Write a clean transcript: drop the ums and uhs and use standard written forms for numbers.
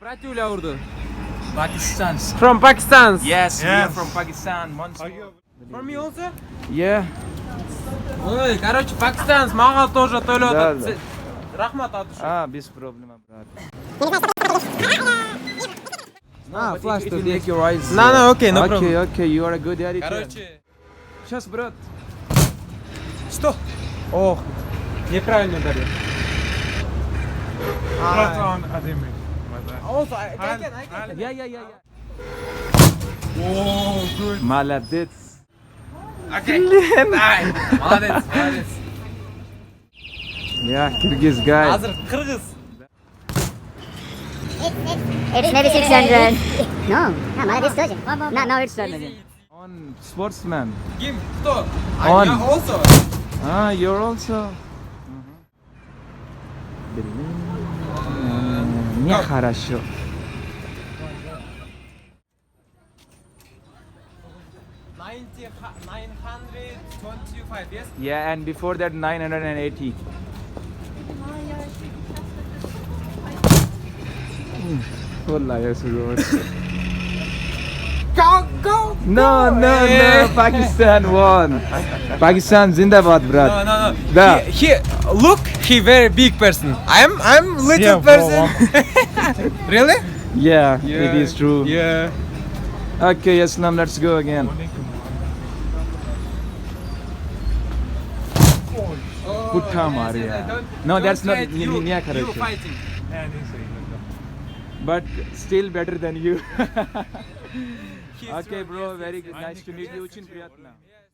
Bratья урду. Pakistan. From Pakistan. Yes, we are Yes. from Pakistan. Once From you also? Yeah. Ой, короче, Pakistan, мага тоже Да, тойлет. да. Рахмат от души. Без проблем, брат. flash to to take your eyes. No, okay, no problem. Okay, you are a good editor. Короче, Сейчас, брат. что? Ох, неправильно ударил. Right on, I didn't mean. My bad. Also, I And- can. and- Yeah. Oh, good. Молодец. Okay. Nice. Молодец, молодец. Yeah, Kyrgyz guy. Hazır Kırgız. It's maybe 600. No, it's surging. No, now it's surging. On sportsman. Kim? Кто? On. Я also. You're also. Нехорошо. 925, yes? Yeah, and before that 980. Wallah, yes, bro. Go! No, Pakistan won. Pakistan Zindabad, brat. No. Da. He look, he very big person. I'm little Yeah, person. Really? Yeah, it is true. Yeah. Okay, Islam, let's go again. Putta Maria. No, that's not you. You Niya fighting. Yeah, I didn't say that. But still better than you. He's Okay, strong, bro, yes, very yes, good. yes. Nice to meet you. Yes, Очень приятно. Yeah.